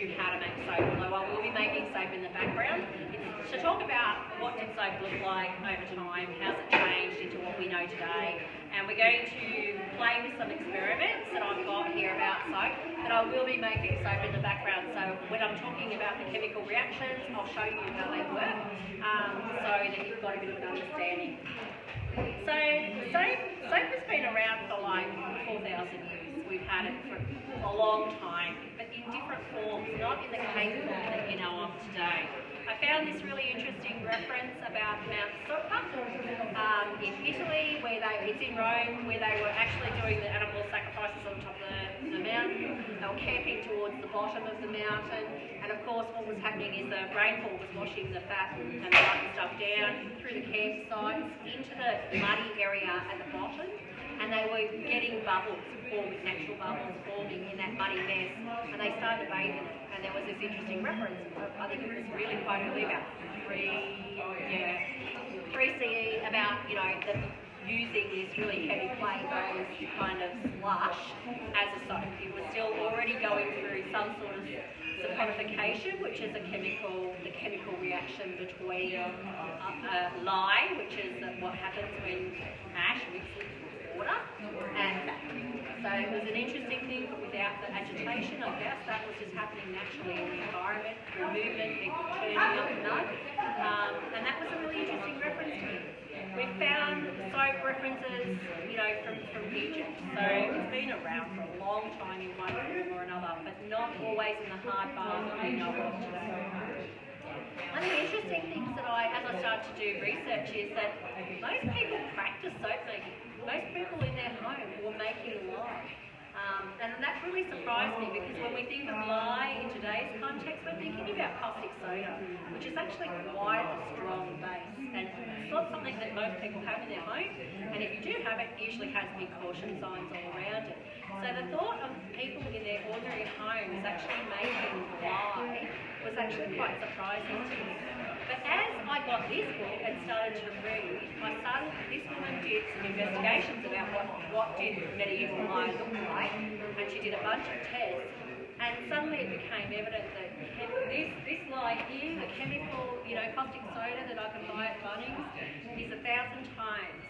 you how to make soap, although I will be making soap in the background. It's to talk about what did soap look like over time, how's it changed into what we know today, and we're going to play with some experiments that I've got here about soap, but I will be making soap in the background, so when I'm talking about the chemical reactions, I'll show you how they work, so that you've got a bit of an understanding. So soap has been around for like 4,000 years. We've had it for a long time, but in different forms, not in the cake form that you know of today. I found this really interesting reference about Mount Sopra in Italy, it's in Rome, where they were actually doing the animal sacrifices on top of the mountain. They were camping towards the bottom of the mountain, and of course what was happening is the rainfall was washing the fat and the mud and stuff down through the campsites into the muddy area at the bottom, and they were getting bubbles, natural bubbles forming in that muddy mess, and they started bathing it. And there was this interesting reference, I think it was really quite early, about 3 CE, about, using this really heavy clay-based kind of slush as a soap. It was still already going through some sort of saponification, which is the chemical reaction between lye, which is what happens when ash mixes with water, and fat. So it was an interesting thing, but without the agitation, I guess that was just happening naturally in the environment, through movement, people turning up the mud, and that was a really interesting reference to me. We found soap references, from Egypt, so it's been around for a long time in one form or another, but not always in the hard bath that we know of today. One of the interesting things that as I started to do research is that most people practice soap making. Most people in their home were making lye. And that really surprised me, because when we think of lye in today's context, we're thinking about caustic soda, which is actually quite a strong base. And it's not something that most people have in their home, and if you do have it, it usually has big caution signs all around it. So the thought of people in their ordinary homes actually making lye was actually quite surprising to me. But as I got this book and started to read, this woman did some investigations about what did medieval lye look like, and she did a bunch of tests, and suddenly it became evident that this lye here, the chemical, caustic soda that I can buy at Bunnings, is 1,000 times,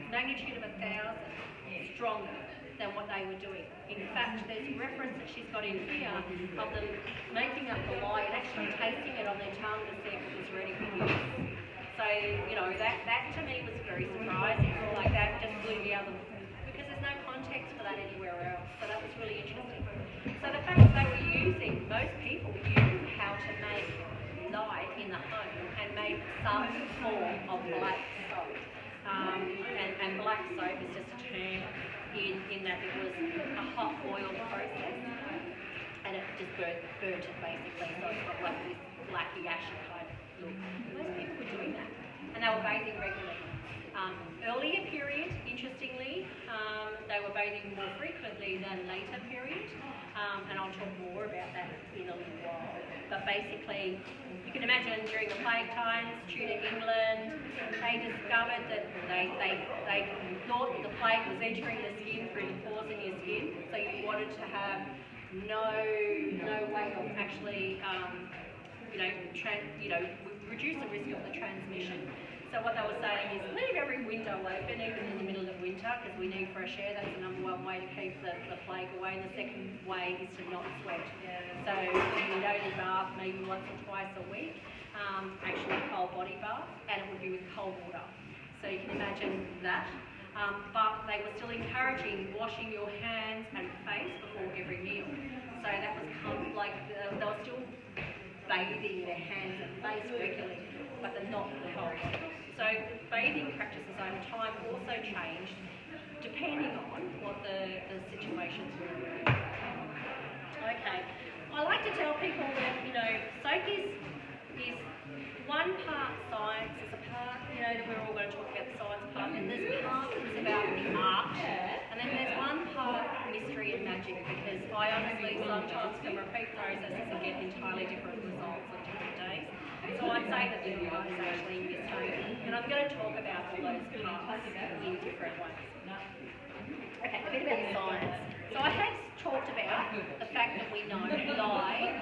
magnitude of 1,000, stronger than what they were doing. In fact, there's a reference that she's got in here of them making up the lye and actually tasting it on their tongue to see if it was ready for use. So, that to me was very surprising. Like, that just blew me out of the, because there's no context for that anywhere else. So that was really interesting. So the fact that they were using, most people knew how to make lye in the home and make some form of black soap. And black soap is just a term in that it was a hot oil process, and it just burnt it basically, so it's got like this blacky ashy kind of look. Most people were doing that, and they were bathing regularly. Earlier period, interestingly, they were bathing more frequently than later period, and I'll talk more about that in a little while. But basically, you can imagine during the plague times, Tudor England, they discovered that they thought the plague was entering the skin through the pores in your skin, so you wanted to have no way of actually, reduce the risk of the transmission. So what they were saying is leave every window open, even in the middle of winter, because we need fresh air. That's the number one way to keep the plague away. And the second way is to not sweat. So you would only bath maybe once or twice a week, actually a cold body bath, and it would be with cold water. So you can imagine that. But they were still encouraging washing your hands and face before every meal. So that was like they were still bathing their hands and face regularly, but not the whole body. So bathing practices over time also changed depending on what the situations were. Okay, I like to tell people that soap is one part science, is a part that we're all going to talk about the science part, and there's part that's about the art, and then there's one part mystery and magic, because I honestly sometimes can repeat processes and get entirely different results on different days. So I'd say that the art is actually mystery, and I'm going to talk about all those parts in different ways. Okay, a bit about the science. So I have talked about the fact that we know lye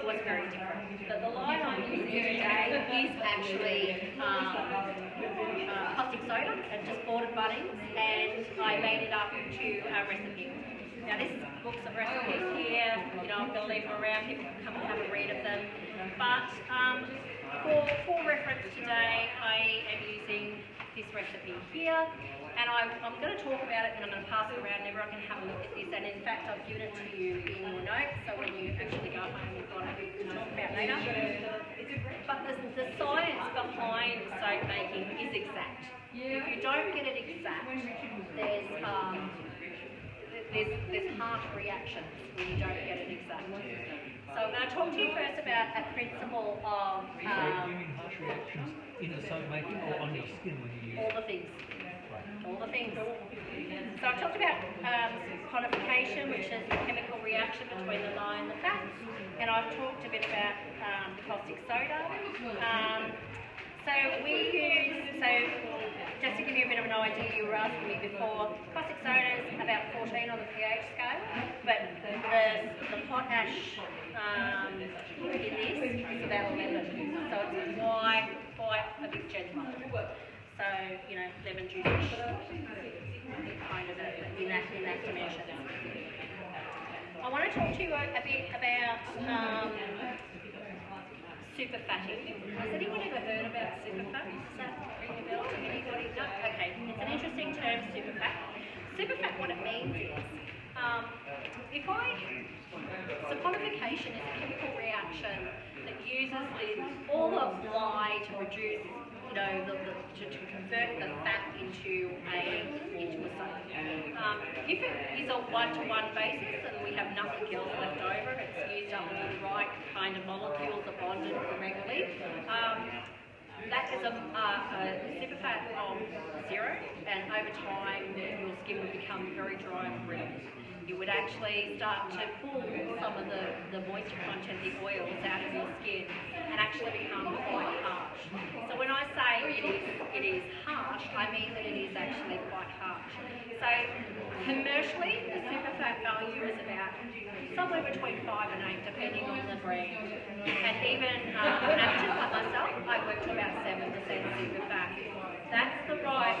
was very different. That the lye I'm using today is actually caustic soda and just bought at Bunnings, and I made it up to a recipe. Now this is books of recipes here, you know, I'm going to leave them around, people can come and have a read of them. But for reference today, I am using this recipe here, and I'm going to talk about it and I'm going to pass it around and everyone can have a look at this, and in fact I've given it to you in your notes, so when you actually go home you've got it to talk about later. But the science behind soap making is exact. If you don't get it exact, there's harsh reactions when you don't get it exact. So I'm going to talk to you first about a principle of... So do you mean harsh reactions in the soap making or on your skin when you use it? All the things. Right. All the things. So I've talked about conification, which is the chemical reaction between the lye and the fats, and I've talked a bit about caustic soda. Just to give you a bit of an idea, you were asking me before, caustic soda is about 14 on the pH scale, but the potash in this is about 11, so it's quite a bit gentler. So, you know, lemon juice kind of in that dimension. I want to talk to you a bit about super fatty. Has anyone ever heard about super fat? Does that ring a bell to anybody? No? Okay, it's an interesting term, super fat. Super fat, what it means is, saponification is a chemical reaction that uses all of lye to produce, you know, to convert the fat into a soap. If it is a one-to-one basis and we have nothing else left over and it's used up with the right kind of molecules that bonded regularly, that is a super fat of 0, and over time your skin would become very dry and brittle. You would actually start to pull some of the moisture content, the oils, out of your skin and actually become quite harsh. So when I say it is harsh, I mean that it is actually quite harsh. So commercially, the super fat value is about somewhere between 5 and 8, depending on the brand. And even amateurs like myself, I work to about 7% super fat. That's the right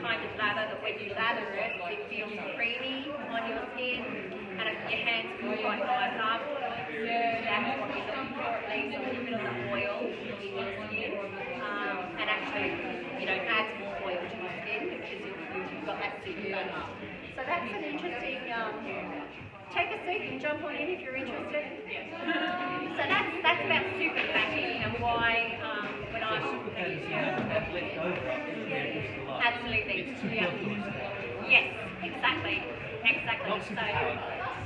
kind of lather that when you lather it, it feels creamy on your skin, and your hands feel quite nice afterwards. That's what you're looking for, at least a little bit of the oil in your skin, and actually, you know, adds more oil to your skin because you've got that super fat. So that's an interesting. Take a seat and jump on in if you're interested. So that's about super fatty and why when I'm absolutely, yeah. Yes, exactly. So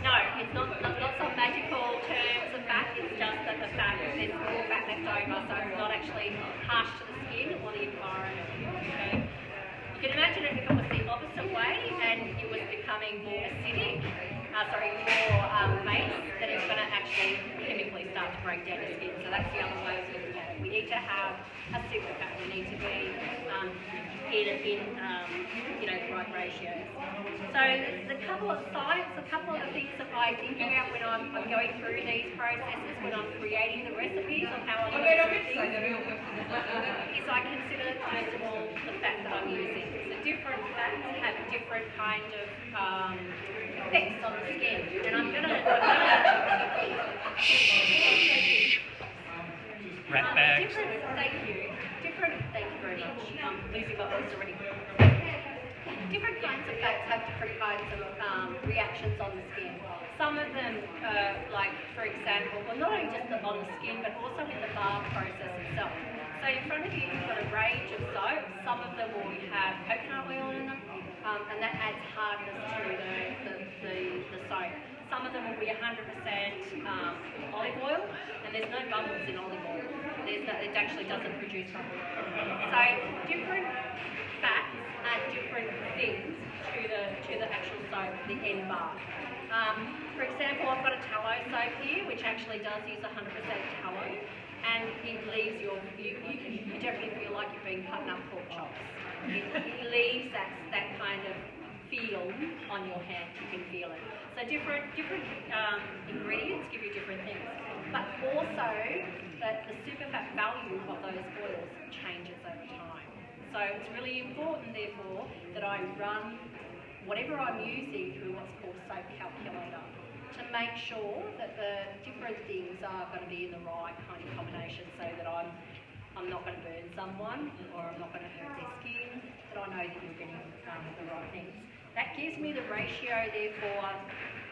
no, it's not some magical terms of fat. It's just that the fat, there's more fat left over, so it's not actually harsh to the skin or the environment. Okay. You can imagine it if it was the opposite way and it was becoming more acidic. More base, then it's going to actually chemically start to break down the skin. So that's the other way of looking at it. We need to have a super fat. We need to be in the right ratios. So a couple of the things that I think about when I'm going through these processes, when I'm creating the recipes of how I'm going to do things, is I consider first of all the fat that I'm using. So different fats have different kind of effects on the skin, and I'm gonna rat bags. Thank you very much. Losing my voice already. Different kinds of fats have different kinds of reactions on the skin. Some of them, like for example, well not only just on the skin, but also in the barb process itself. So in front of you, you've got a range of soaps. Some of them will have coconut oil in them, and that adds hardness to the soap. Some of them will be 100% olive oil, and there's no bubbles in olive oil. It actually doesn't produce bubbles. So different fats add different things to the actual soap, the end bar. For example, I've got a tallow soap here, which actually does use 100% tallow, and it leaves you definitely feel like you've been cutting up pork chops. It leaves that kind of feel on your hand. You can feel it. So different ingredients give you different things, but also that the super fat value of those oils changes over time. So it's really important, therefore, that I run whatever I'm using through what's called a soap calculator to make sure that the different things are going to be in the right kind of combination, so that I'm not going to burn someone, or I'm not going to hurt their skin, that I know that you're getting the right things. That gives me the ratio, therefore,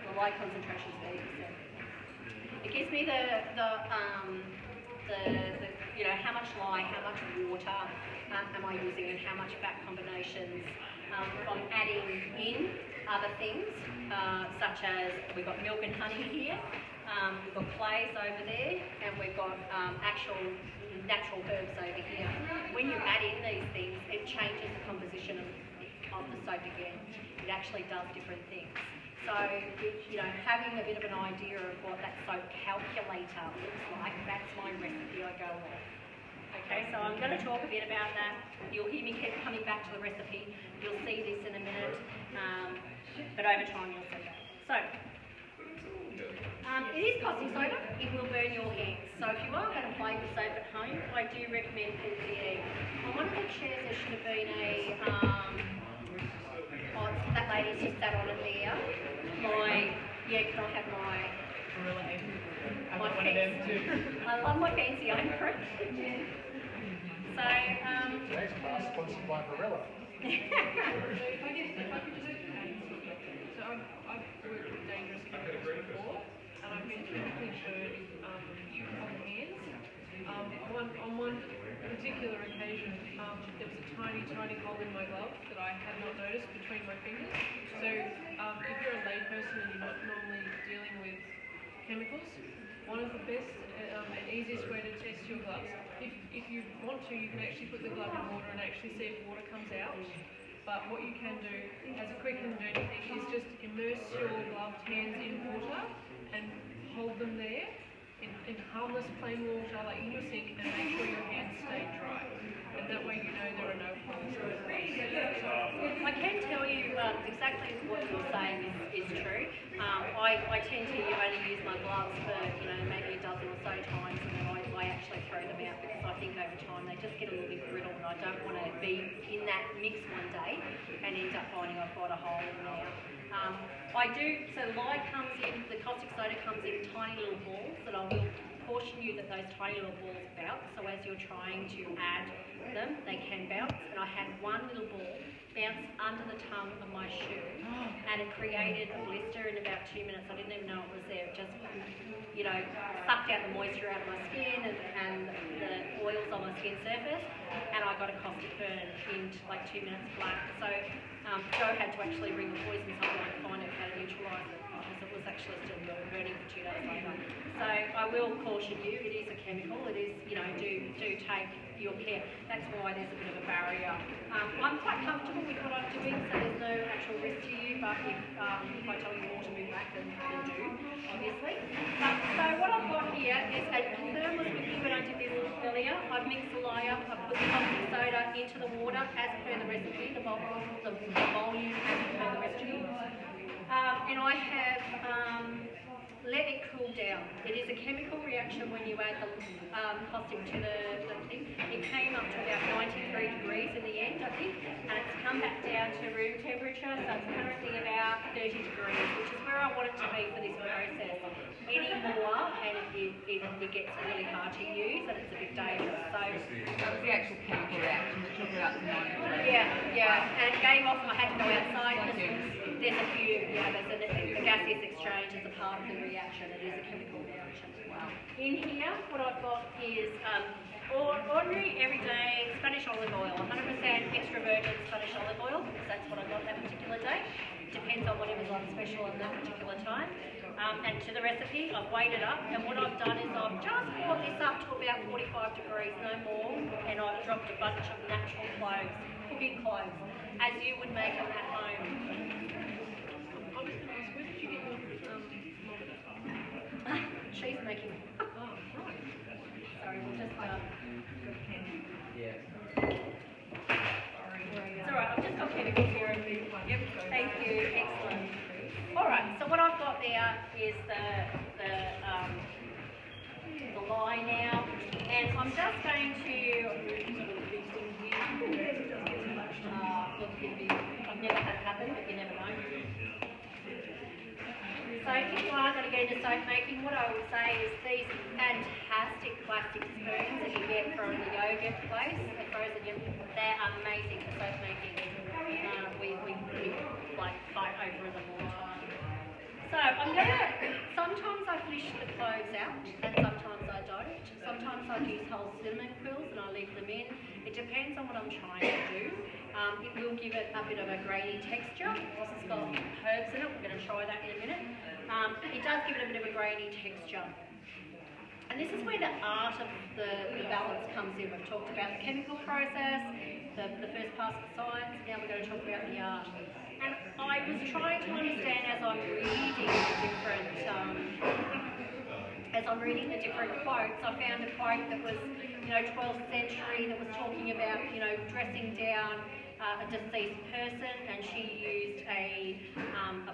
the low concentration is 30%. It gives me the you know, how much lye, how much water am I using, and how much fat combinations. I'm adding in other things, such as we've got milk and honey here, we've got clays over there, and we've got actual natural herbs over here. When you add in these things, it changes the composition of the soap again. It actually does different things. So, you know, having a bit of an idea of what that soap calculator looks like, that's my recipe I go off. Okay, so I'm going to talk a bit about that. You'll hear me keep coming back to the recipe. You'll see this in a minute, but over time you'll see that. So, it is caustic soda. It will burn your hands. So if you are going to play with soap at home, I do recommend PPE. On one of the chairs there should have been a, that lady's just sat on it there. Can I have my... I've got one of them too. I love my fancy apron. So, Today's class sponsored by Barilla. If I could just so I've worked with dangerous chemicals before, and I've been clinically showed on hands. On one particular occasion, there was a tiny hole in my glove that I had not noticed between my fingers. So if you're a layperson and you're not normally dealing with chemicals, one of the best and easiest way to test your gloves, if you want to, you can actually put the glove in water and actually see if water comes out. But what you can do as a quick and dirty thing is just immerse your gloved hands in water and hold them there in harmless plain water like in your sink, and make sure your hands stay dry. And that way you know there are no holes. I can tell you exactly what you're saying is true. I tend to only use my gloves for, you know, maybe a dozen or so times, and then I actually throw them out because I think over time they just get a little bit brittle, and I don't want to be in that mix one day and end up finding I've got a hole in there. So lye comes in, the caustic soda comes in tiny little balls that I will caution you that those tiny little balls bounce, so as you're trying to add them, they can bounce, and I had one little ball bounce under the tongue of my shoe, and it created a blister in about 2 minutes. I didn't even know it was there. It just, you know, sucked out the moisture out of my skin and the oils on my skin surface, and I got a caustic burn in like 2 minutes flat. So Joe had to actually ring the poison supply and find out how to neutralise it, because it was actually still burning for 2 days later. So I will caution you, it is a chemical. It is, you know, do take your care. That's why there's a bit of a barrier. I'm quite comfortable with what I'm doing, so there's no actual risk to you, but if I tell you more to move back, then do, obviously. So what I've got here is a thermos with me when I did this earlier. I've mixed the lye up, I've put the caustic soda into the water as per the recipe, the volume as per the recipe. And I have let it cool down. It is a chemical reaction when you add the caustic to the thing. It came up to about 93 degrees in the end, I think, and it's come back down to room temperature, so it's currently about 30 degrees, which is where I want it to be for this process. Any more, and it gets really hard to use, and it's a bit dangerous. So that was the actual chemical reaction that took it up to 93. Yeah, and it gave off, and I had to go outside. There's a few, the gaseous exchange is a part of the reaction. It is a chemical reaction. Wow. In here, what I've got is ordinary, everyday Spanish olive oil, 100% extra virgin Spanish olive oil, because that's what I got that particular day. Depends on whatever's on special at that particular time. And to the recipe, I've weighed it up, and what I've done is I've just brought this up to about 45 degrees, no more, and I've dropped a bunch of natural cloves, cooking cloves, as you would make them at home. I was going to ask, where did you get your thermometer? She's making. Oh, right. Sorry, we'll just. Yeah. Sorry. It's alright, I've just got chemicals here. Yep, thank got there is the lie now, and I'm just going to look, I've never had it happen, but you never know. So if you are going to get into soap making, what I would say is these fantastic plastic spoons that you get from the yogurt place, the frozen yogurt, they're amazing for soap making. We like fight over them all the time. So I'm sometimes I fish the cloves out and sometimes I don't. Sometimes I use whole cinnamon quills and I leave them in. It depends on what I'm trying to do. It will give it a bit of a grainy texture. Because it's got herbs in it, we're going to try that in a minute. It does give it a bit of a grainy texture. And this is where the art of the balance comes in. We've talked about the chemical process, the first part of the science, now we're going to talk about the art. And I was trying to understand as I'm reading the different quotes, I found a quote that was, 12th century that was talking about, dressing down a deceased person, and she used a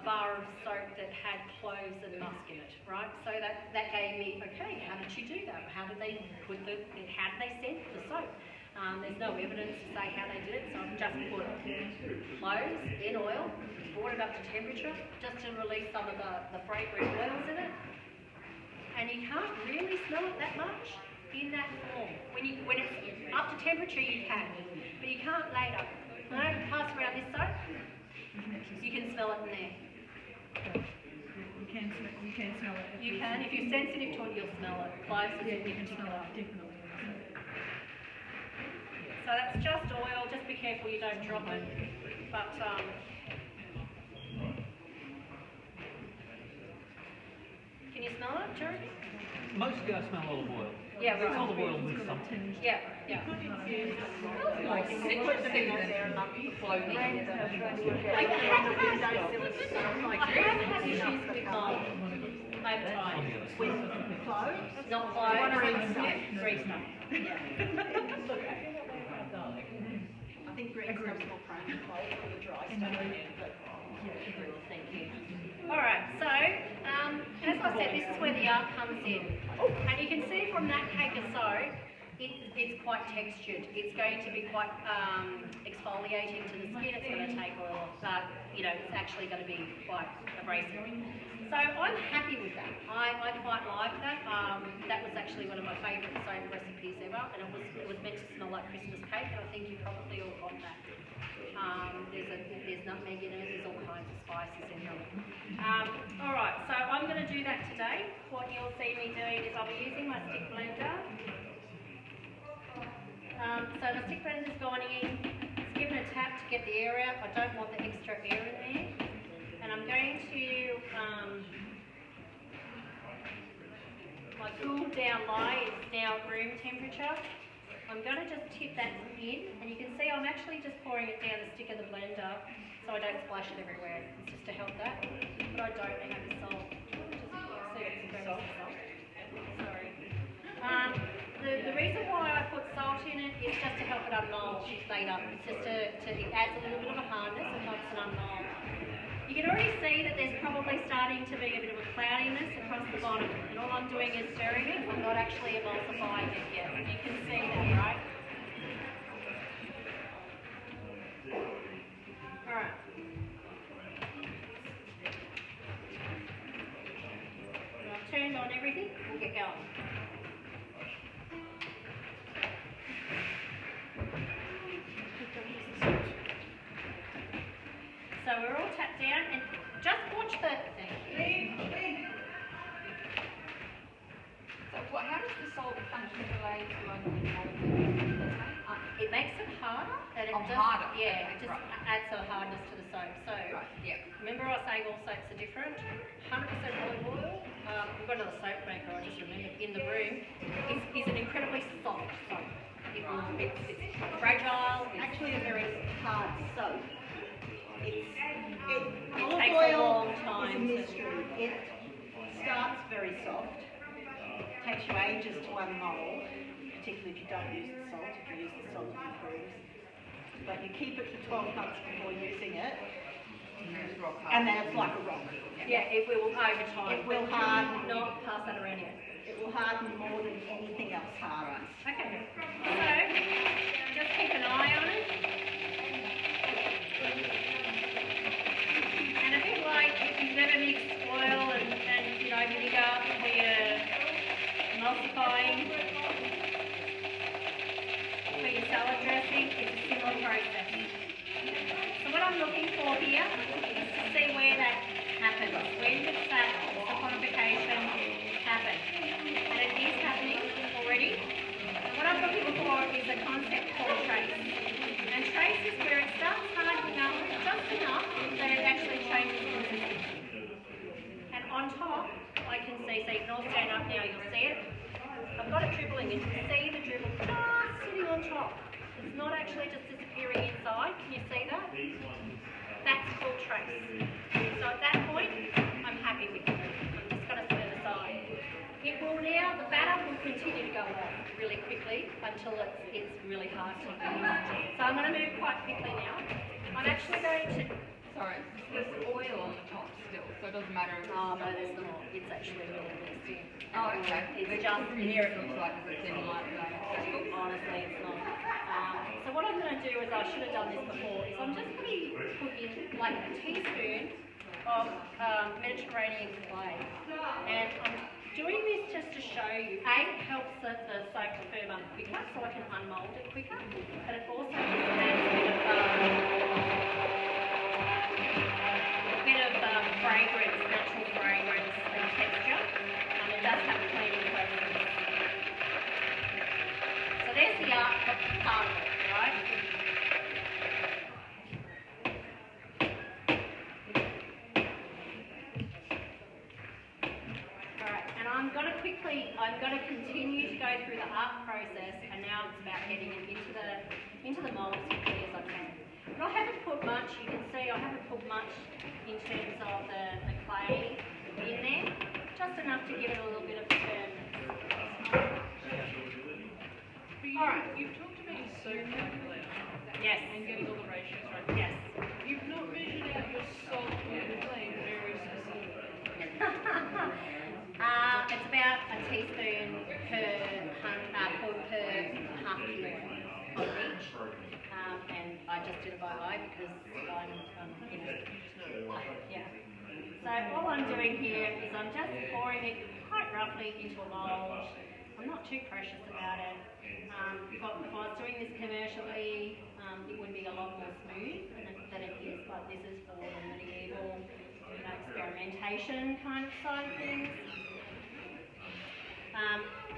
bar of soap that had cloves and musk in it, right? So that gave me, okay, how did she do that? How did they scent the soap? There's no evidence to say how they did it, so I've just put cloves in oil, brought it up to temperature, just to release some of the fragrant oils in it. And you can't really smell it that much in that form. When it's up to temperature, you can, but you can't later. When I pass around this soap, you can smell it in there. You can smell it. You can, if you're sensitive to it, you'll smell it. Cloves is in particular. Definitely. So that's just oil. Just be careful you don't drop it. But can you smell it, Jerry? Mostly I smell olive oil. Yeah, It's right. olive oil with something. Yeah. Like citrus in there and floating. I have had issues with mold over time. With cloves? Not cloves, grease stuff. I think greens comes more prone to cold for the dry stuff. Thank you. Alright, so, as I said, this is where the art comes in. And you can see from that cake of soap, it's quite textured. It's going to be quite exfoliating to the skin. It's going to take oil off, but, it's actually going to be quite abrasive. So I'm happy with that. I quite like that. That was actually one of my favourite soap recipes ever, and it was meant to smell like Christmas cake, and I think you probably all got that. There's nutmeg in it, there's all kinds of spices in it. Alright, so I'm going to do that today. What you'll see me doing is I'll be using my stick blender. So the stick blender's gone in, it's given a tap to get the air out. I don't want the extra air in there. And I'm going to, my cooled down lye is now room temperature. I'm going to just tip that in, and you can see I'm actually just pouring it down the stick of the blender so I don't splash it everywhere. It's just to help that. But I don't have the salt. Sorry. The reason why I put salt in it is just to help it unmold later. It's just it adds a little bit of a hardness and helps it unmold. You can already see that there's probably starting to be a bit of a cloudiness across the bottom, and all I'm doing is stirring it. I'm not actually emulsifying it yet. You can see that, right? Alright. I've turned on everything, we'll get going. So we're all tapped down, and just watch the... Thank you. So how does the salt function relate to It makes it harder, and it just... harder. Yeah, it just Right. adds a hardness to the soap. So, Right, yeah. remember I was saying all soaps are different? 100% olive oil. We've got another soap maker, I just remembered, in the room. Is an incredibly soft soap. It's fragile. Actually, a very hard soap. It Olive takes a oil long is a time. mystery. It starts very soft, takes you ages to unmold, particularly if you don't use the salt. If you use the salt, it improves. But you keep it for 12 months before using it. And then it's rock hard. and then it's like a rock. Yeah, it will over time. It will but harden. Not pass that around yet. It will harden more than anything else hardens. Okay. So just keep an eye on it. And a bit like if you've ever mixed oil and vinegar for your emulsifying for your salad dressing, it's a similar process. So what I'm looking for here is to see where that happens. When does that saponification happen? And it is happening already. And what I'm looking for is a concept called trace. And trace is where it starts hardening up just enough that it actually changes consistency. And on top, I can see, so you can all stand up now, you'll see it. I've got it dribbling, you can see the dribble just sitting on top. It's not actually just disappearing inside, can you see that? That's called trace. So at that point, I'm happy with it. I'm just going to set it aside. It will now, the batter will continue to go on really quickly until it's really hard to use. So I'm going to move quite quickly now. I'm actually going to... Sorry, there's oil on the top still, so it doesn't matter if Oh, no, there's not. It's actually really thin. Oh, okay. It's But just... from here it looks like it's thin like that. Honestly, it's not. So what I'm going to do is, I should have done this before, is I'm just going to put in like a teaspoon of Mediterranean clay. And I'm doing this just to show you, A, it helps the soap to firm up quicker so I can unmould it quicker, but it also just adds a bit of fragrance, natural fragrance and texture. It does have a cleaning process. So there's the art part of it, right? Alright, and I'm going to continue to go through the art process, and now it's about getting it into the mould as quickly as I can. But I haven't put much, you can see I haven't put much in terms of the clay in there, just enough to give it a little bit of firmness. Alright. You've talked about your soap calculator Yes. and getting all the ratios right. Yes. You've not measured out your salt and clay very specifically. It's about a teaspoon per half kilo of each. And I just did it by eye because yeah. So all I'm doing here is I'm just pouring it quite roughly into a mould. I'm not too precious about it. If I was doing this commercially, it would be a lot more smooth than it is, but this is for the medieval, experimentation kind of side of things.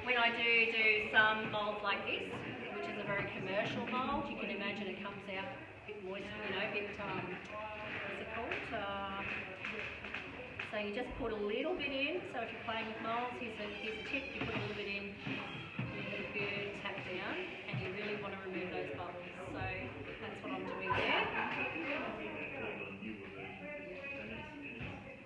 When I do some moulds like this, which is a very commercial mould, you can imagine it comes out a bit moist, a bit, what's it called? So you just put a little bit in. So if you're playing with moulds, here's a tip, you put a little bit in, a little bit, tap down, and you really want to remove those bubbles. So that's what I'm doing there.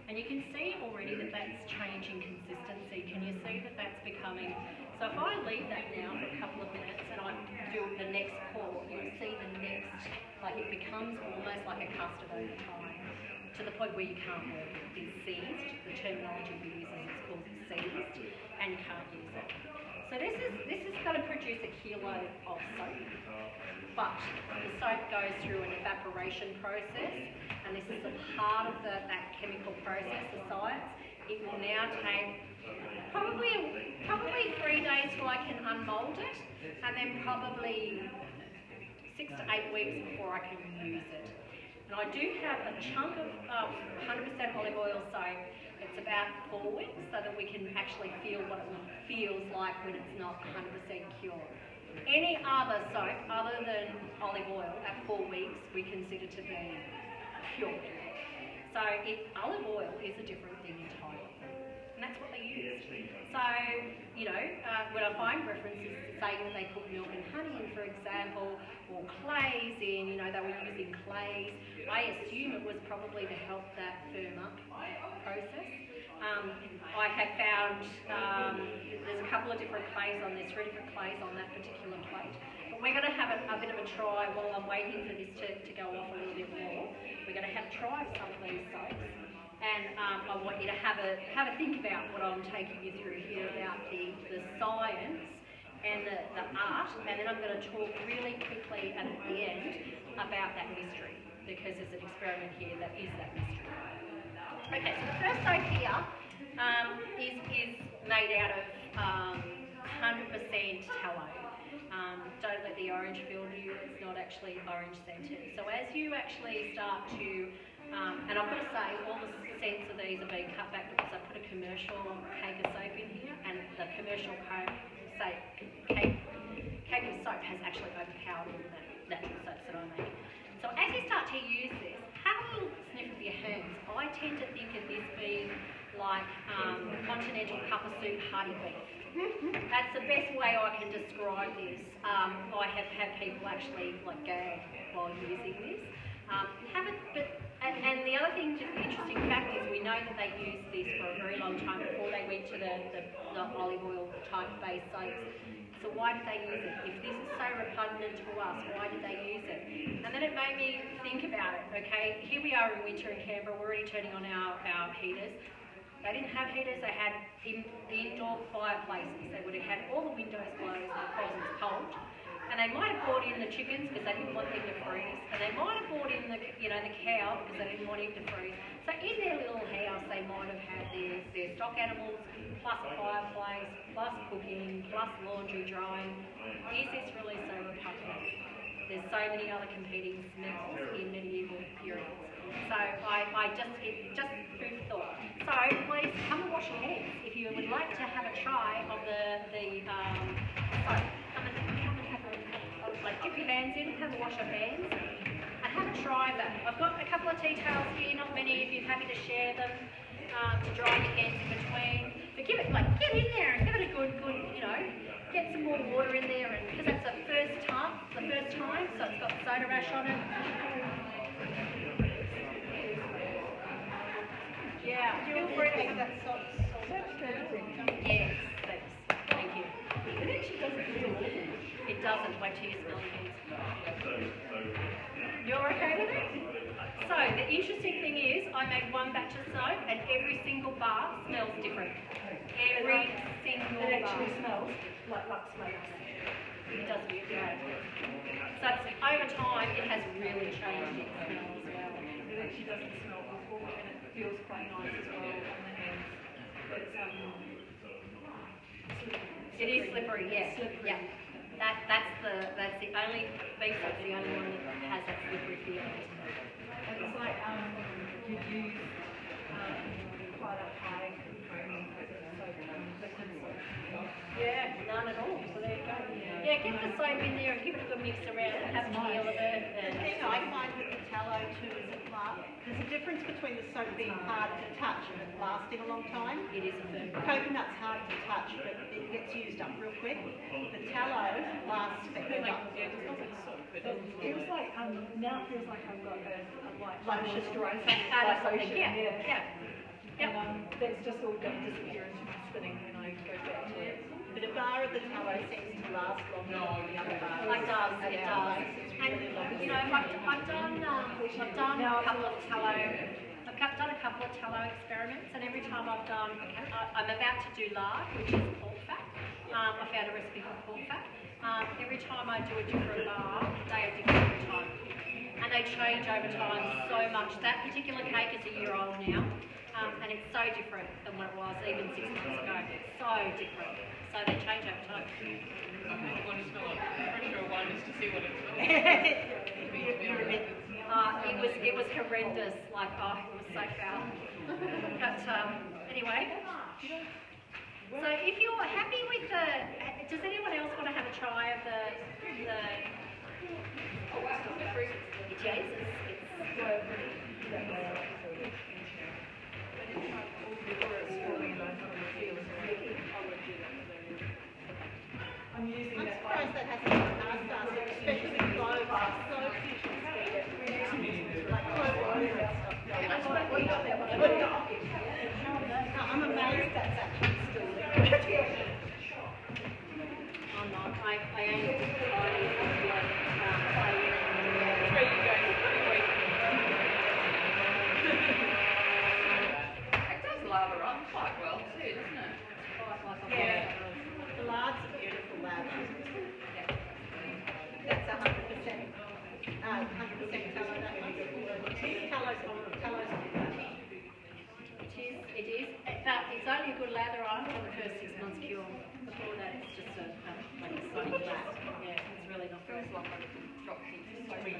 And you can see already that that's changing consistency. Can you see that that's becoming... So if I leave that now for a couple of minutes and I do the next pour, you'll see the next, like it becomes almost like a custard over time, to the point where you can't work it. It's seized. The terminology we use is called seized, and you can't use it. So this is going to produce a kilo of soap, but the soap goes through an evaporation process, and this is a part of that chemical process, the science. It will now take probably 3 days till I can unmould it, and then probably 6 to 8 weeks before I can use it. And I do have a chunk of 100% olive oil soap. It's about 4 weeks, so that we can actually feel what it feels like when it's not 100% cured. Any other soap other than olive oil at 4 weeks we consider to be cured. So olive oil is a different thing entirely, and that's what they use. So, when I find references saying that they put milk and honey in, for example, or clays in, they were using clays, I assume it was probably to help that firm up process. I have found there's a couple of different clays on there, 3 different clays on that particular plate. But we're going to have a bit of a try while I'm waiting for this to go off a little bit more. We're going to have a try of some of these soaps, and I want you to have a think about what I'm taking you through here about the science and the art, and then I'm going to talk really quickly at the end about that mystery, because there's an experiment here that is that mystery. Okay, so the first soap here is made out of 100% tallow. Don't let the orange fool you, it's not actually orange scented. So as you actually start to, and I've got to say, all the scents of these are being cut back because I put a commercial cake of soap in here, and the commercial cake of soap has actually overpowered all the natural soaps that I make. So as you start to use this, have a little sniff of your hands. I tend to think of this being like continental cup of soup hearty beef. That's the best way I can describe this. I have had people actually like gag while using this. And the other thing, just the interesting fact is we know that they used this for a very long time before they went to the olive oil type based soaps. So why did they use it? If this is so repugnant to us, why did they use it? And then it made me think about it, okay? Here we are in winter in Canberra, we're already turning on our heaters. They didn't have heaters, they had indoor fireplaces. They would have had all the windows closed because it's cold. And they might have brought in the chickens because they didn't want them to freeze. And they might have brought in the cow because they didn't want him to freeze. So in their little house, they might have had their stock animals, plus a fireplace, plus cooking, plus laundry drying. Is this really so repugnant? There's so many other competing smells in medieval periods. So it's just food for thought. So please come and wash your hands. If you would like to have a try of the soap, come and have dip your hands in, have a wash of hands, and have a try of that. I've got a couple of tea towels here, not many of you happy to share them, to dry your hands in between. But get in there and give it a good, get some more water in there, and because that's the first time, so it's got soda ash on it. Yeah, feel free to have that salt. Yes, thanks. Thank you. It actually doesn't feel anything. It doesn't. Wait till you smell your hands. You're okay with it? So the interesting thing is, I make one batch of soap, and every single bar smells different. Every single bar. It actually smells like Lux smells. It does, yeah. So it's, over time, it has really changed its smell as well. It actually doesn't smell awful, and it feels quite nice as well on the hands. It is slippery, yeah. Yeah. That's the only beef soap's the only one that has that slippery feeling. And it's like you use quite a high Yeah, none at all. So there you go. Yeah, get the soap in there and give it a good mix around and have a feel of it. The thing I find with the tallow too is that there's a difference between the soap being hard to touch and it lasting a long time. It is a firm. Coconut's hard to touch, but it gets used up real quick. The tallow lasts forever. It feels like now it feels like I've got a Like moisturiser. lotion. Yeah. And that's just all going to disappear into my spinning when I go back to it. But a bar of the tallow seems to last longer than the other bars. It does. And I've done a couple of tallow. I've done a couple of tallow experiments, and every time I'm about to do lard, which is pork fat. I found a recipe for pork fat. Every time I do a different bar, they are different every time, and they change over time so much. That particular cake is a year old now. And it's so different than what it was even 6 months ago. It's so different. So they change over time. I want to smell it. Pressure one is to see what it smells like. It was horrendous. Like, it was so foul. But anyway. So if you're happy with does anyone else want to have a try of the Jesus? I'm using I'm that surprised that hasn't been asked us, especially with cloves. Cloves usually like clove oil and stuff. I'm amazed that's actually still there. I'm not. I only like I dropped into so many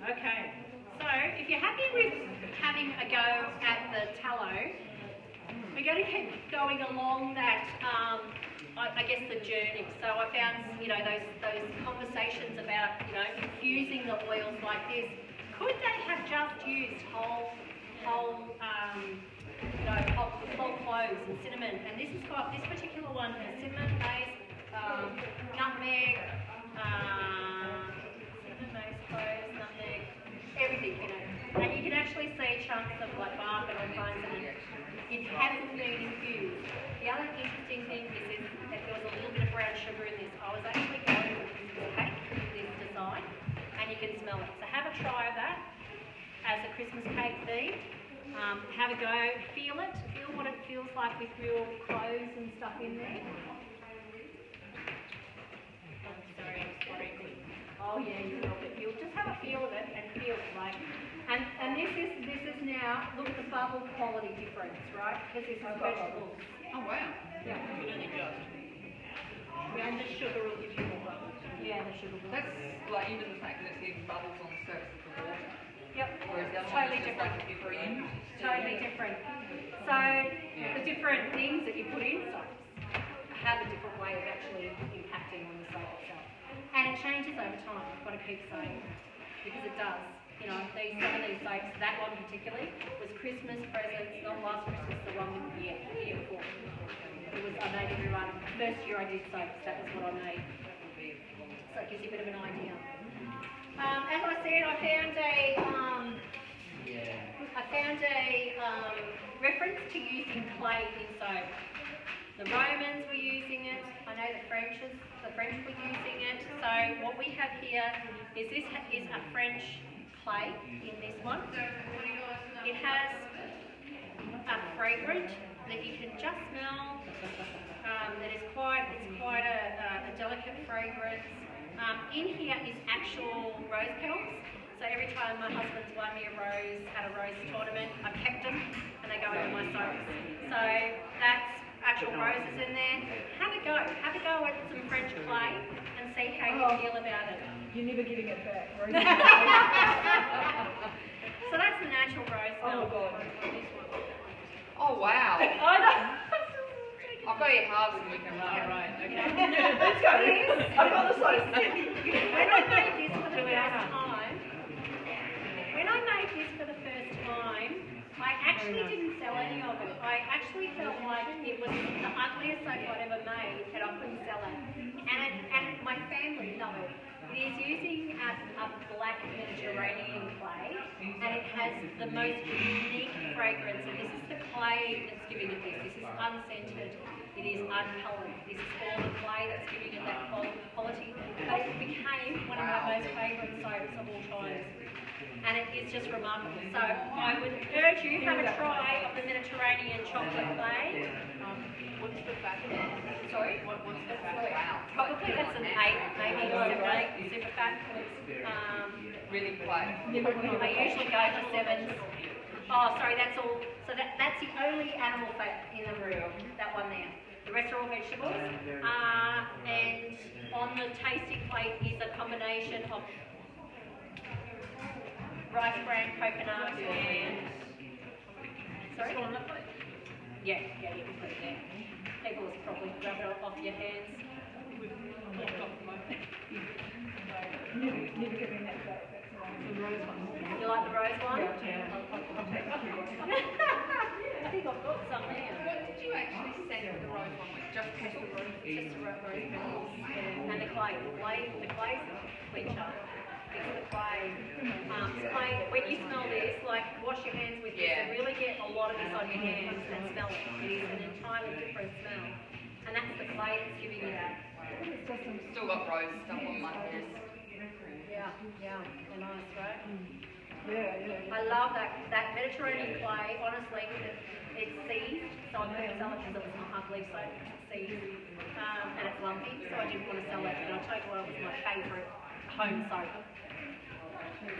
Okay, so if you're happy with having a go at the tallow, we're going to keep going along that, I guess, the journey. So I found, you know, those conversations about, you know, infusing the oils like this. Could they have just used whole cloves and cinnamon? And this has got, this particular one has cinnamon, mace, nutmeg, cinnamon, mace, cloves, nutmeg, everything in it. And you can actually see chunks of like bark and all kinds of it. It hasn't been infused. The other interesting thing is that there was a little bit of brown sugar in this. I was actually going with Christmas cake with this design, and you can smell it. So have a try of that as a Christmas cake theme. Have a go, feel it, feel what it feels like with real cloves and stuff in there. Sorry, I'm sorry. Oh yeah, you will. You'll just have a feel of it and feel it like. And this is now, look at the bubble quality difference, right? Because this is vegetables. Oh wow. Yeah. Really just. Yeah, and the sugar will give you more bubbles. Yeah, the sugar will. That's like even the fact that it's even bubbles on the surface of the water. Yep. Whereas the other Totally one's just different. like a fringe. Totally different. So the different things that you put in soaps have a different way of actually impacting on the soap itself. And it changes over time, I've got to keep saying, because it does. You know, some of these soaps, that one particularly, was Christmas presents, not last Christmas, the one the year before. It was, I made everyone, first year I did soaps, that was what I made. So it gives you a bit of an idea. As I said, I found a reference to using clay in soap. The Romans were using it. I know the French were using it. So what we have here is this is a French clay in this one. It has a fragrant that you can just smell. It's quite a delicate fragrance. In here is actual rose petals. So every time my husband's won me a rose at a rose tournament, I've kept them and they go into my soaps. So that's actual roses in there. Have a go at some French clay and see how you feel about it. You're never getting it back. So that's the natural rose smell. Oh my God. Oh wow. I know. I'll go eat halves and we can run. Yeah, right, okay. Let's go. I've got the soap. When I made this for the first time, I actually didn't sell any of it. I actually felt like it was the ugliest soap I'd ever made and I couldn't sell it. And my family love it. It is using a black Mediterranean clay and it has the most unique fragrance. And this is the clay that's giving it this. This is unscented. It is uncoloured. This is all the clay that's giving it that quality. But it became one of my most favourite soaps of all time. And it is just remarkable. So I would urge you to have a try of the Mediterranean chocolate clay. What's the fat? Sorry? What's the fat? Wow. Probably that's an 8, maybe 7, super fat. Really quite. I usually go for 7s. Oh, sorry, that's all. So that's the only animal fat in the room, that one there. The rest are all vegetables. And on the tasting plate is a combination of rice bran, coconut, and... Sorry? Yeah, you can put it there. People will probably grab it off your hands. Never getting that back. That's all right. The rose one. You like the rose one? Yeah, I'll take a few. I think I've got some there. What did you actually send the rose one with? Just petals? Just the rose petals. Yeah. And the clay. The clay's clincher. It's the clay. Clay. When you smell this, like wash your hands with this and really get a lot of this on your hands and smell it. It is an entirely different smell. And that's the clay that's giving you that. Still got rose stuff on my hands. Yeah, they're nice, right? Yeah. I love that Mediterranean clay. Honestly, it's seized, so I couldn't sell it because it was not ugly, so it's seized, and it's lumpy, so I didn't want to sell it. And I'll tell you what, it was my favourite home soap.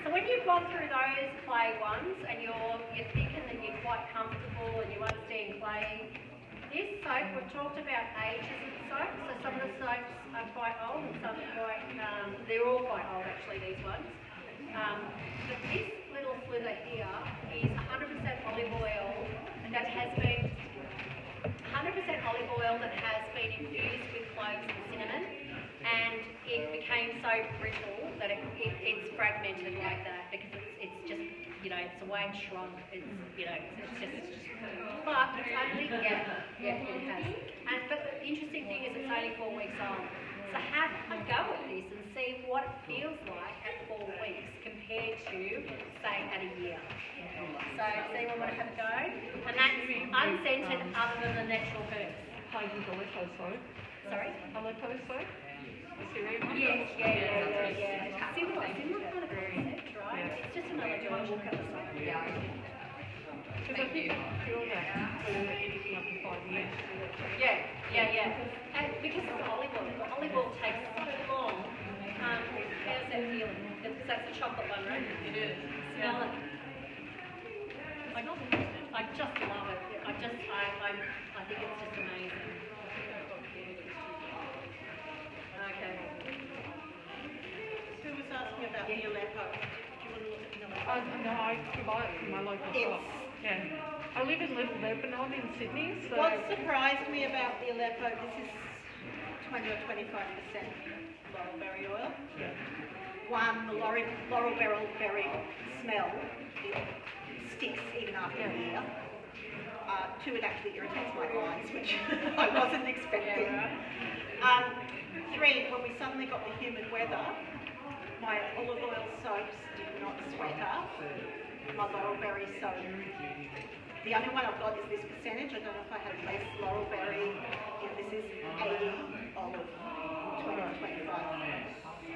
So when you've gone through those clay ones and you're thinking that you're quite comfortable and you understand clay, this soap, we've talked about ages of soap. So some of the soaps are quite old and some are quite, they're all quite old actually, these ones. But this little sliver here is 100% olive oil that has been 100% olive oil that has been infused with cloves and cinnamon, and it became so brittle that it's fragmented like that because it's just, you know, it's a way shrunk. It's, you know, it's just. But it's only it has. And but the interesting thing is it's only 4 weeks old. So have a go at this and see what it feels like at 4 weeks compared to say at a year. So does anyone want to have a go? And that's unscented other than the natural herbs. Plain Aleppo soap. Sorry? Aleppo soap? The Syrian one? Yes, yeah. Similar kind of concept, right? Yeah. It's just another way to look at the soap. Because I think feel that for anything up to 5 years. Yeah. And because it's olive oil, the olive oil takes so long. How's that feeling? That's the chocolate one, right? It is. Smell it. I just love it. I think it's just amazing. Okay. Who was asking about the Aleppo? Do you want to look at the Aleppo? No, I can buy it from my local shop. Yeah. I live in Little Lebanon in Sydney, so... What surprised me about the Aleppo, this is 20 or 25% laurel berry oil. Yeah. One, the laurel berry smell, it sticks even after a year. Two, it actually irritates my eyes, which I wasn't expecting. Three, when we suddenly got the humid weather, my olive oil soaps did not sweat up. My laurel berry soap. The only one I've got is this percentage. I don't know if I had less laurel berry. If this is 80 olive, 20 or 25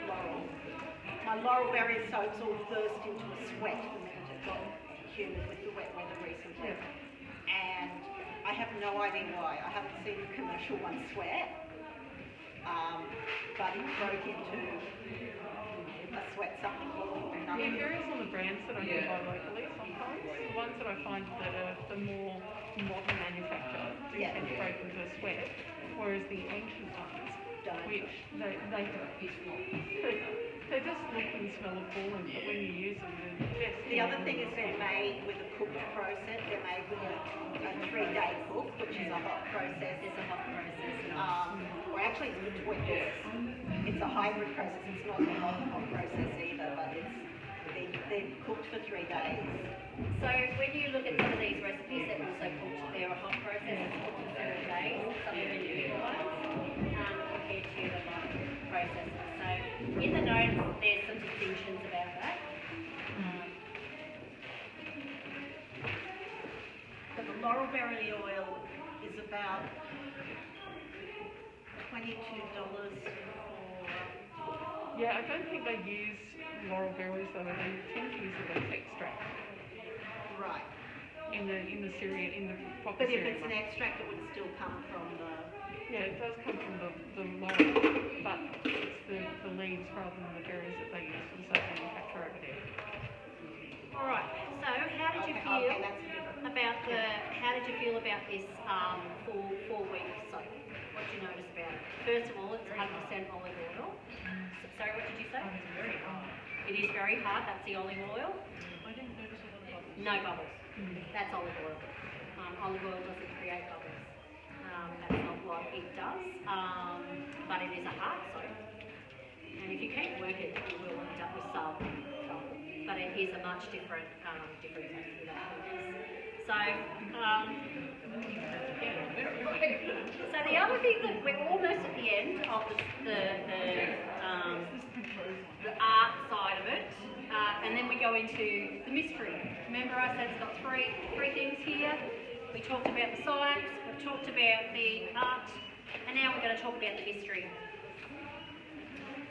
laurel. My laurel berry soaps all burst into a sweat the minute it got humid with the wet weather recently. And I have no idea why. I haven't seen a commercial one sweat. But it broke into a sweat something called Yeah, it varies on the brands that I can buy locally sometimes. The ones that I find that are the more modern manufacturer do tend to break into a sweat, whereas the ancient ones, which they just look and smell appalling, but when you use them, they're the best. The other thing is they're made with a cooked process. They're made with a 3-day cook, which is a hot process. It's a hot process. Or actually it's between it's a hybrid process. It's not a hot process either, but they're cooked for 3 days. So when you look at some of these recipes, they're also cooked, they're a hot process, it's cooked for 7 days, some of the individual ones, compared to the light processes. So in the notes, there's some distinctions about that. But the laurel berry oil is about $22 for... Yeah, I don't think they use laurel berries though. They tend to use the beef extract Right. in the Syrian, in the proper But if Syrian it's an one. extract, it would still come from the... Yeah, it does come from the laurel, but it's the leaves rather than the berries that they use for the soap manufacture over there. Alright, so how did you feel about this 4-week soap? What did you notice about it? First of all, it's 100% olive oil. Sorry, what did you say? It's very hard. It is very hard, that's the olive oil. I didn't notice a lot of bubbles. No bubbles. That's olive oil. Olive oil doesn't create bubbles. That's not what it does. But it is a hard soap. And if you keep working, you will end up with some bubble. But it is a much different soap than that. So, so the other thing that we're almost at the end of the art side of it, and then we go into the mystery. Remember I said it's got three things here. We talked about the science, we've talked about the art, and now we're going to talk about the mystery.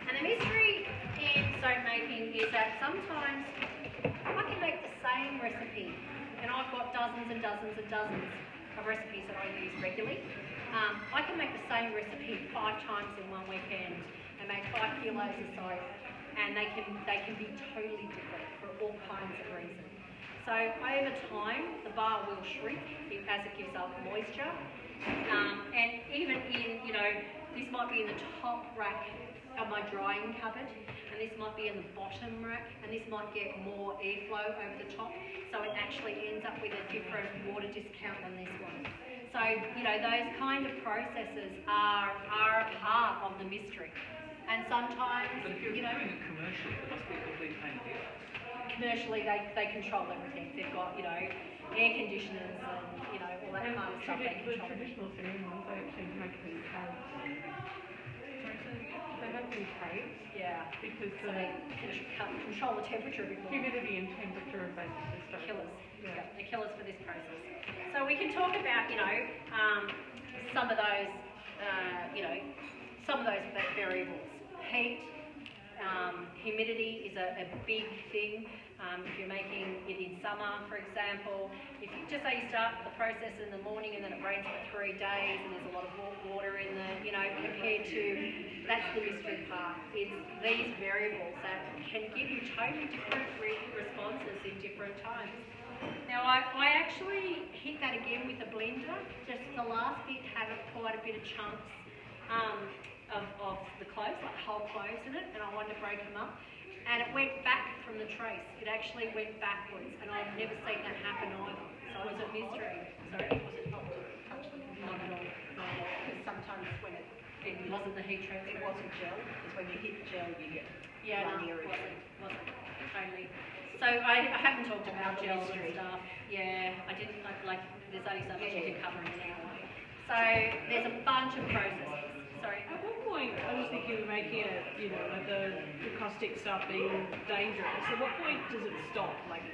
And the mystery in soap making is that sometimes I can make the same recipe, and I've got dozens and dozens and dozens of recipes that I use regularly. I can make the same recipe 5 times in one weekend and make 5 kilos of soap, and they can be totally different for all kinds of reasons. So over time, the bar will shrink as it gives up moisture, And even in, this might be in the top rack of my drying cupboard, and this might be in the bottom rack, and this might get more airflow over the top, so it actually ends up with a different water discount than this one. So, those kind of processes are a part of the mystery. And sometimes, But if you're doing it commercially, it must be a complete pain in the ass. commercially they control everything. They've got, air conditioners and, all that kind of stuff. They The control. traditional ceremonies, they actually make them in caves. They have them in caves Yeah. because So they control the temperature a bit more. humidity and temperature are basically stuff. Killers. Yeah. Yeah, they're killers for this process. So we can talk about, some of those, some of those variables. Heat, humidity is a big thing. If you're making it in summer, for example, if you just say you start the process in the morning and then it rains for 3 days and there's a lot of water in the, compared to, that's the mystery part. It's these variables that can give you totally different responses in different times. Now I actually hit that again with the blender. Just the last bit had quite a bit of chunks of the cloves, like whole cloves in it, and I wanted to break them up. And it went back from the trace. It actually went backwards, and I've never seen that happen either. So it was a mystery. Sorry? Was it not to touch the Not at all. Not at all. Because sometimes when it Wasn't the heat transfer? it wasn't gel, because when you hit gel, you get Yeah, no, one it area. wasn't. Totally. So I haven't talked about gels and stuff. Yeah, I didn't, like there's only so much you can cover in an hour. So there's a bunch of processes. Sorry. At what point, I was thinking of making it, like the caustic stuff being dangerous. At what point does it stop? Like,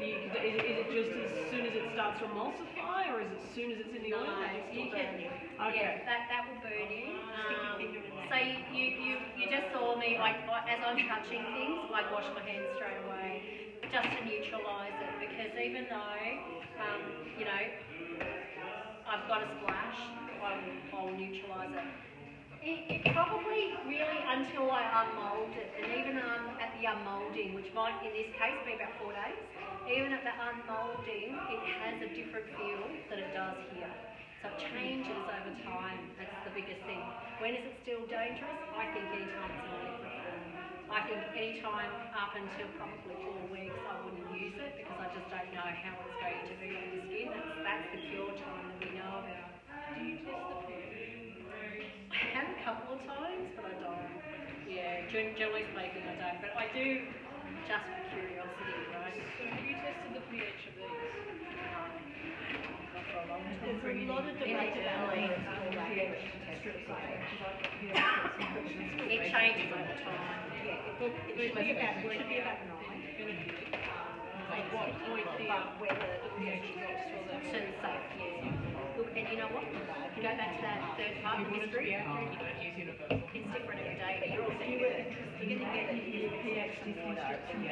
is it just as soon as it starts to emulsify, or is it as soon as it's in the oil? No, you can, Okay. yeah, that will burn you. So you just saw me, as I'm touching things, I wash my hands straight away, just to neutralise it, because even though, I've got a splash, I'll neutralise it. It probably really until I unmould it, and even at the unmoulding, which might in this case be about 4 days, even at the unmoulding, it has a different feel than it does here. So it changes over time. That's the biggest thing. When is it still dangerous? I think any time it's in a liquid form. I think any time up until probably 4 weeks, I wouldn't use it because I just don't know how it's going to be on the skin. That's the cure time that we know about. Do you test the pH? I have a couple of times, but I don't. Yeah, generally speaking, I don't. But I do just for curiosity, right? So have you tested the pH of these? Not for a long time. There's a lot of debate about It changes over time. It should be about 9. At what point do you... But whether Certain safe, yeah. Look, and you know what? Go back to that third part of the mystery. It's different every day. But you're also you're going to get a pH difference from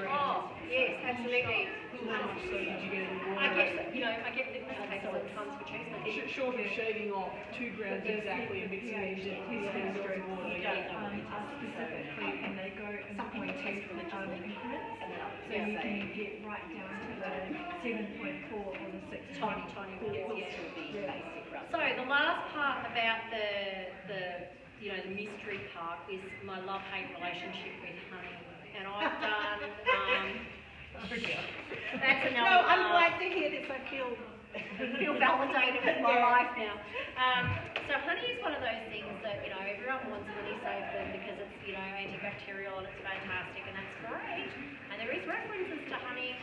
Oh, yes, absolutely. How much so did you get in the water? I get litmus papers sometimes for cheese making. Short of shaving off 2 grams exactly and mixing it into teaspoons of water. specifically, and they go in increments. So you can get right down to the 7.4 or the 6. Tiny bits, yeah. So the last part about the mystery part is my love-hate relationship with honey. And I've done, that's another No, I'm glad to hear this. I feel validated with my life now. So honey is one of those things that, everyone wants honey savour because it's, antibacterial and it's fantastic and that's great. And there is references to honey.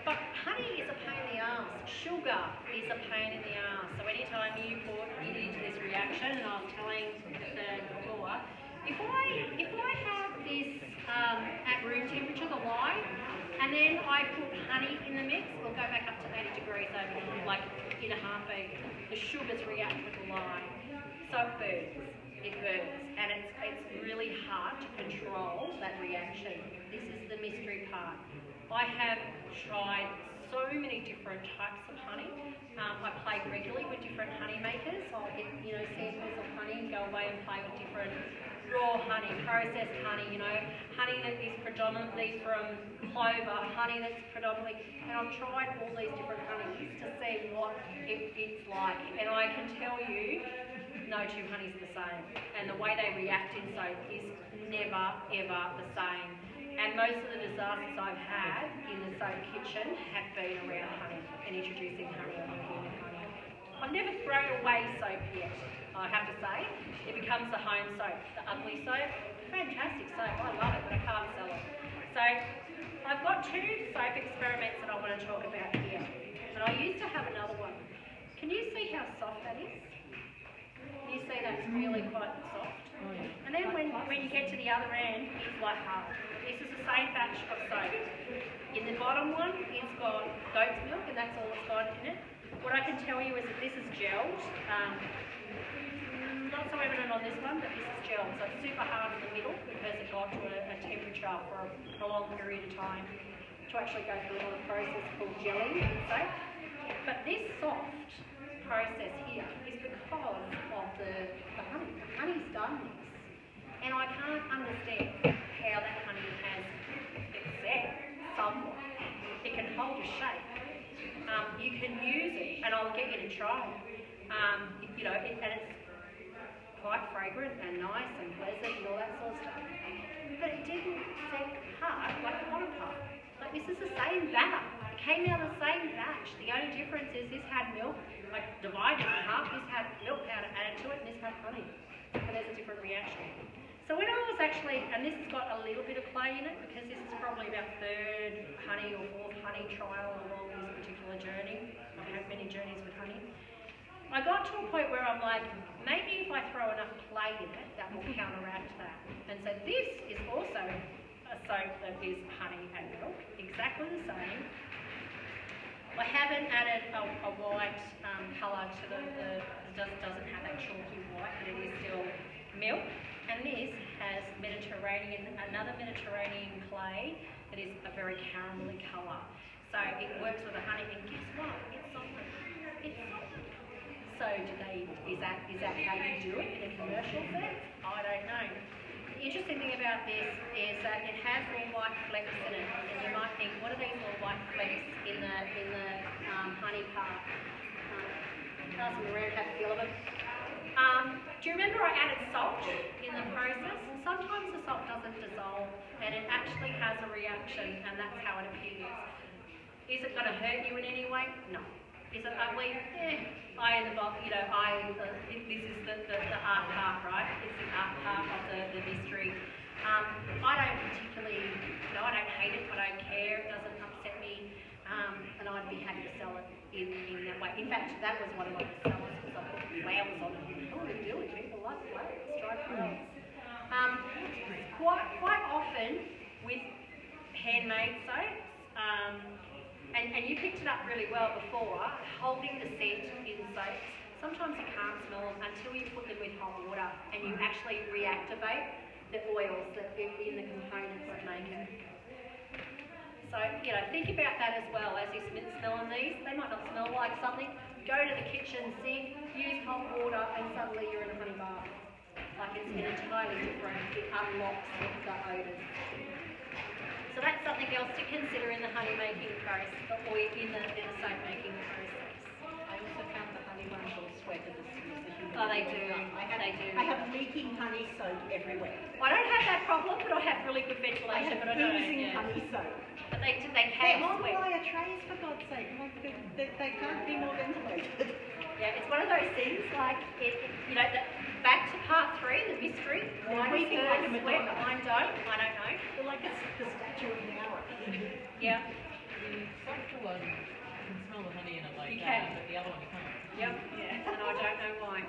But honey is a pain in the arse. Sugar is a pain in the arse. So anytime you put it into this reaction, and I was telling before, if I have this at room temperature, the lye, and then I put honey in the mix, we'll go back up to 80 degrees overnight, like in a heartbeat. The sugars react with the lye. So it burns. It burns. And it's really hard to control that reaction. This is the mystery part. I have tried so many different types of honey. I play regularly with different honey makers. I'll get, samples of honey and go away and play with different raw honey, processed honey, you know, honey that is predominantly from clover, honey that's predominantly, and I've tried all these different honeys to see what it's like, and I can tell you, no two honeys are the same, and the way they react in soap is never ever the same. And most of the disasters I've had in the soap kitchen have been around honey and introducing honey or working with honey. I've never thrown away soap yet, I have to say. It becomes the home soap, the ugly soap. Fantastic soap, I love it, but I can't sell it. So I've got two soap experiments that I want to talk about here. And I used to have another one. Can you see how soft that is? You see that's really quite soft. And then when you get to the other end, it's like hard. This is the same batch of soap. In the bottom one, it's got goat's milk, and that's all it's got in it. What I can tell you is that this is gelled. Not so evident on this one, but this is gelled. So it's super hard in the middle because it got to a temperature for a prolonged period of time to actually go through a process called gelling in soap. But this soft process here is because of the honey. The honey's done this. And I can't understand how that honey has it set somewhat. It can hold a shape. You can use it, and I'll get you to try it. You know, and it's quite fragrant and nice and pleasant and all that sort of stuff. But it didn't set apart like I want apart. Like this is the same batter. It came out of the same batch. The only difference is this had milk, like divided in half. This had milk powder added to it, and this had honey. And there's a different reaction. So when I was actually, and this has got a little bit of clay in it because this is probably about third honey or fourth honey trial along this particular journey. I've had many journeys with honey. I got to a point where I'm like, maybe if I throw enough clay in it, that will counteract that. And so this is also a soap that is honey and milk, exactly the same. I haven't added a white colour to it doesn't have that chalky white, but it is still milk. And this has another Mediterranean clay that is a very caramelly colour. So it works with the honey, and guess what? It's solid. It's solid. So is that how you do it in a commercial sense? I don't know. The interesting thing about this is that it has little white flecks in it, and you might think, what are these little white flecks in the honey part? Pass them around, have a feel of it. Do you remember I added salt in the process? Sometimes the salt doesn't dissolve and it actually has a reaction, and that's how it appears. Is it going to hurt you in any way? No. Is it ugly? This is the art part, right? It's the art part of the mystery. I don't particularly, I don't hate it, I don't care, it doesn't upset me, and I'd be happy to sell it in that way. In fact, that was one of my sellers because I put flowers on it. What are you doing? People like flowers, try flowers. Quite often with handmade soaps, and you picked it up really well before, holding the scent in soaps, sometimes you can't smell them until you put them with hot water and you actually reactivate the oils that are in the components that make it. So, think about that as well as you're smelling these. They might not smell like something. Go to the kitchen sink, use hot water, and suddenly you're in a honey bath. Like it's entirely different. It unlocks the odours. So that's something else to consider in the honey making process, or in the soap making process. I also found the honey ones all sweated as soon as the human. Oh, they do. I have leaking honey soap everywhere. I don't have that problem, but I have really good ventilation. But I don't. Oozing honey soap. But they can They're on sweat. wire trays, for God's sake. They can't be more ventilated. Yeah, it's one of those things like back to part 3, the mystery. Why do Weeping like a birds sweat? Madonna. Mine don't. I don't know. They're like the statue of an hour. Yeah. The softer one, you can smell the honey in it like You that, can. but the other one you can't. Yep. Yeah. And I don't know why.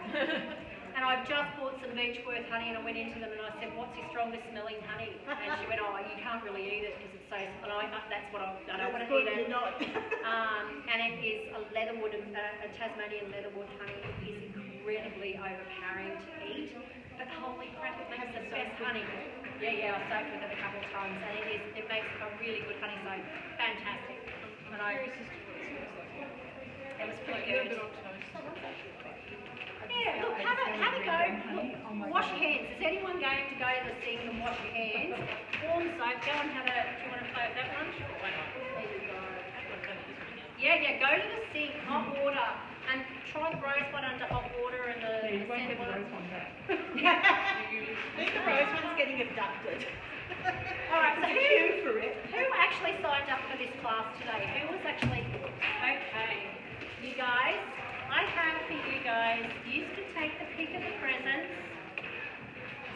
And I've just bought some Beechworth honey, and I went into them and I said, "What's your strongest smelling honey?" And she went, "Oh, you can't really eat it because it's so." And that's what I don't want to eat it. You're not. And it is a leatherwood, a Tasmanian leatherwood honey. It is incredibly overpowering to eat, but holy crap, it makes the best honey. Yeah, I've soaked with it a couple of times, and it makes a really good honey soap. Fantastic. And it was pretty good. Yeah, Yeah, look, have a go. Look, wash your hands. Is anyone going to go to the sink and wash your hands? Warm soap. Go and have a. Do you want to play with that one? Sure, why not? There you go. Yeah, go to the sink, hot water, and try the rose one under hot water and the sand one. I think the rose one's getting abducted. All right, so For it. who actually signed up for this class today? Who was actually, okay, you guys, I have for you guys, you can take the pick of the presents.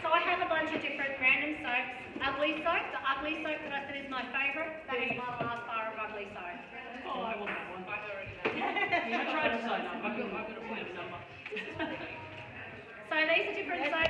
So I have a bunch of different random soaps. Ugly soap, the ugly soap that I said is my favourite, that is my last bar of ugly soap. Oh, I want that one. I tried to sign up, I've got a point of number. So these are different soaps.